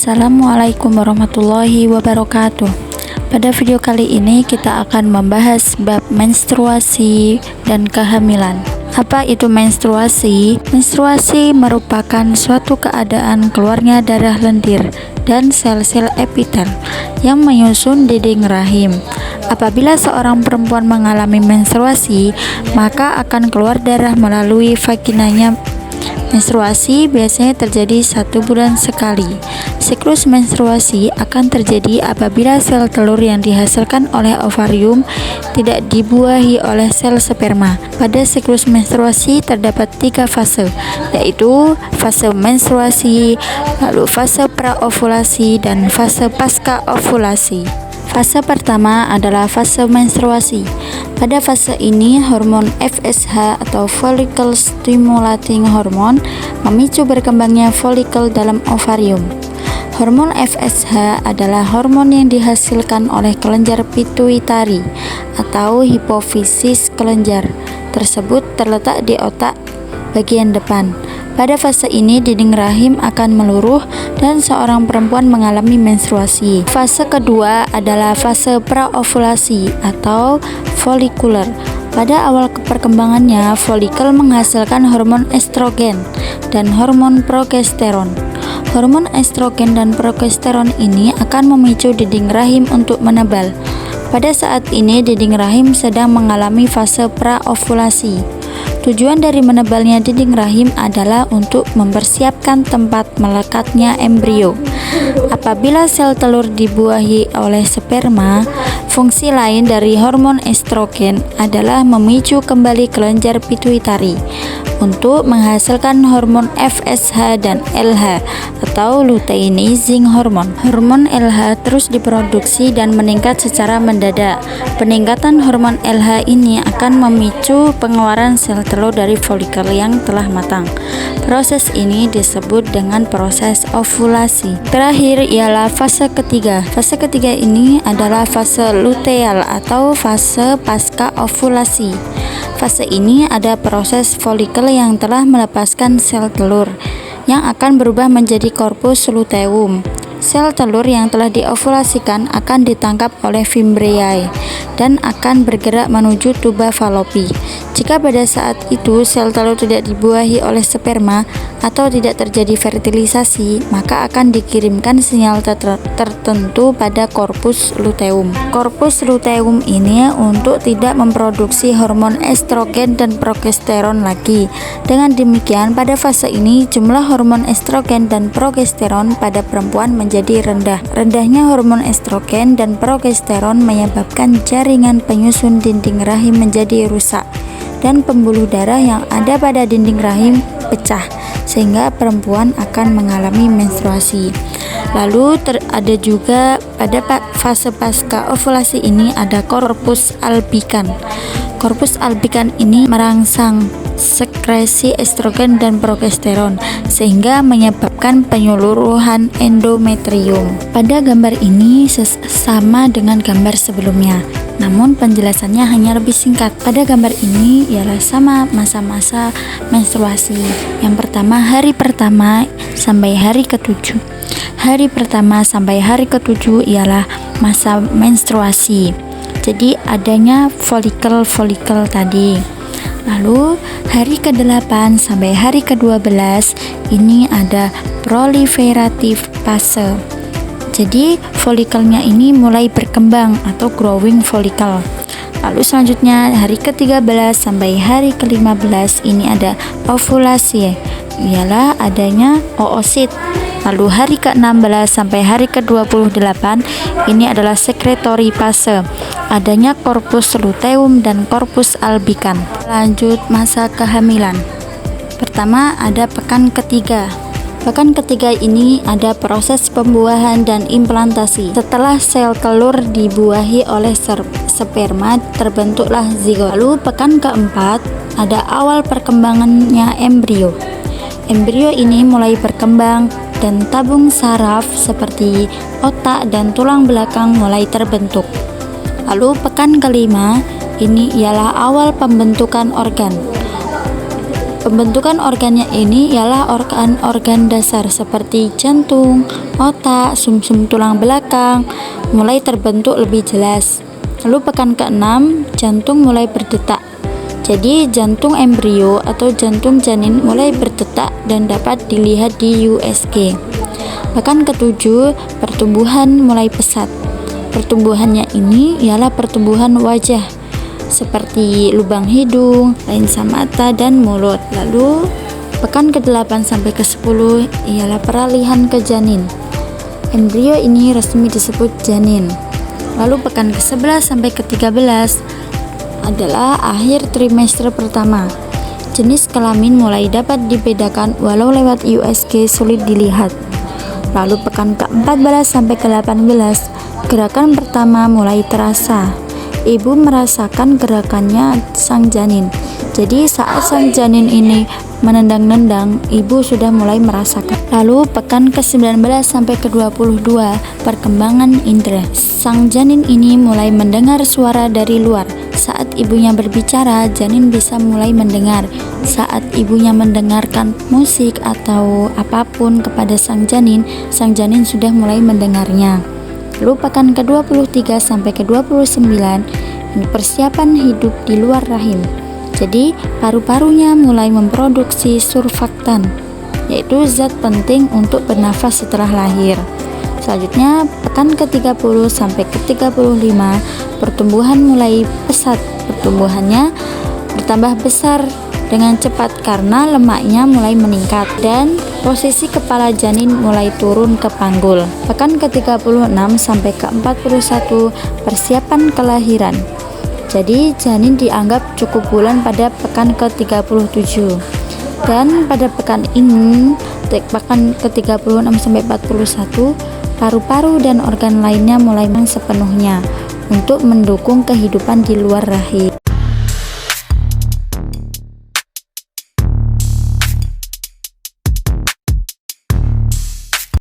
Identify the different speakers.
Speaker 1: Assalamualaikum warahmatullahi wabarakatuh. Pada video kali ini kita akan membahas bab menstruasi dan kehamilan. Apa itu menstruasi? Menstruasi merupakan suatu keadaan keluarnya darah lendir dan sel-sel epitel yang menyusun dinding rahim. Apabila seorang perempuan mengalami menstruasi, maka akan keluar darah melalui vaginanya. Menstruasi biasanya terjadi 1 bulan sekali. Siklus menstruasi akan terjadi apabila sel telur yang dihasilkan oleh ovarium tidak dibuahi oleh sel sperma. Pada siklus menstruasi terdapat 3 fase, yaitu fase menstruasi, lalu fase praovulasi, dan fase pasca ovulasi. Fase pertama adalah fase menstruasi. Pada fase ini, hormon FSH atau follicle stimulating hormone memicu berkembangnya folikel dalam ovarium. Hormon FSH adalah hormon yang dihasilkan oleh kelenjar pituitari atau hipofisis kelenjar tersebut terletak di otak bagian depan. Pada fase ini dinding rahim akan meluruh dan seorang perempuan mengalami menstruasi. Fase kedua adalah fase praovulasi atau folikuler. Pada awal perkembangannya, folikel menghasilkan hormon estrogen dan hormon progesteron. Hormon estrogen dan progesteron ini akan memicu dinding rahim untuk menebal. Pada saat ini dinding rahim sedang mengalami fase praovulasi. Tujuan dari menebalnya dinding rahim adalah untuk mempersiapkan tempat melekatnya embrio. Apabila sel telur dibuahi oleh sperma, fungsi lain dari hormon estrogen adalah memicu kembali kelenjar pituitari untuk menghasilkan hormon FSH dan LH atau luteinizing hormone. Hormon LH terus diproduksi dan meningkat secara mendadak. Peningkatan hormon LH ini akan memicu pengeluaran sel telur dari folikel yang telah matang. Proses ini disebut dengan proses ovulasi. Terakhir ialah fase ketiga. Fase ketiga ini adalah fase luteal atau fase pasca ovulasi. Fase ini ada proses folikel yang telah melepaskan sel telur yang akan berubah menjadi korpus luteum. Sel telur yang telah diovulasikan akan ditangkap oleh fimbriae dan akan bergerak menuju tuba falopi. Jika pada saat itu sel telur tidak dibuahi oleh sperma atau tidak terjadi fertilisasi, maka akan dikirimkan sinyal tertentu pada korpus luteum. Korpus luteum ini untuk tidak memproduksi hormon estrogen dan progesteron lagi. Dengan demikian, pada fase ini jumlah hormon estrogen dan progesteron pada perempuan menjadi rendah. Rendahnya hormon estrogen dan progesteron menyebabkan jaringan penyusun dinding rahim menjadi rusak dan pembuluh darah yang ada pada dinding rahim pecah sehingga perempuan akan mengalami menstruasi. Lalu ada juga pada fase pasca ovulasi ini ada korpus albikan. Korpus albikan ini merangsang sekresi estrogen dan progesteron sehingga menyebabkan penyeluruhan endometrium. Pada gambar ini sama dengan gambar sebelumnya, namun penjelasannya hanya lebih singkat. Pada gambar ini ialah sama masa-masa menstruasi. Yang pertama, hari pertama sampai hari ke-7. Hari pertama sampai hari ke-7 ialah masa menstruasi. Jadi adanya folikel-folikel tadi. Lalu hari ke-8 sampai hari ke-12 ini ada proliferatif fase. Jadi folikelnya ini mulai berkembang atau growing follicle. Lalu selanjutnya hari ke-13 sampai hari ke-15 ini ada ovulasi, ialah adanya oosit. Lalu hari ke-16 sampai hari ke-28 ini adalah secretory fase, adanya korpus luteum dan korpus albikan. Lanjut masa kehamilan. Pertama ada pekan ketiga. Pekan ketiga ini ada proses pembuahan dan implantasi. Setelah sel telur dibuahi oleh sperma, terbentuklah zigot. Lalu pekan keempat ada awal perkembangannya embrio. Embrio ini mulai berkembang dan tabung saraf seperti otak dan tulang belakang mulai terbentuk. Lalu pekan kelima ini ialah awal pembentukan organ. Pembentukan organnya ini ialah organ-organ dasar seperti jantung, otak, sumsum tulang belakang mulai terbentuk lebih jelas. Lalu pekan ke-6, jantung mulai berdetak. Jadi jantung embrio atau jantung janin mulai berdetak dan dapat dilihat di USG. Pekan ke-7, pertumbuhan mulai pesat. Pertumbuhannya ini ialah pertumbuhan wajah seperti lubang hidung, lensa mata, dan mulut. Lalu pekan ke-8 sampai ke-10 ialah peralihan ke janin. Embrio ini resmi disebut janin. Lalu pekan ke-11 sampai ke-13 adalah akhir trimester pertama. Jenis kelamin mulai dapat dibedakan walau lewat USG sulit dilihat. Lalu pekan ke-14 sampai ke-18 gerakan pertama mulai terasa. Ibu merasakan gerakannya sang janin. Jadi saat sang janin ini menendang-nendang, ibu sudah mulai merasakan. Lalu pekan ke-19 sampai ke-22 perkembangan indera. Sang janin ini mulai mendengar suara dari luar. Saat ibunya berbicara, janin bisa mulai mendengar. Saat ibunya mendengarkan musik atau apapun kepada sang janin sudah mulai mendengarnya. Lalu pekan ke-23 sampai ke-29 ini persiapan hidup di luar rahim. Jadi paru-parunya mulai memproduksi surfaktan, yaitu zat penting untuk bernafas setelah lahir. Selanjutnya pekan ke-30 sampai ke-35 pertumbuhan mulai pesat. Pertumbuhannya bertambah besar dengan cepat karena lemaknya mulai meningkat dan posisi kepala janin mulai turun ke panggul. Pekan ke-36 sampai ke-41 persiapan kelahiran. Jadi janin dianggap cukup bulan pada pekan ke-37. Dan pada pekan ini, pekan ke-36 sampai 41, paru-paru dan organ lainnya mulai sepenuhnya untuk mendukung kehidupan di luar rahim.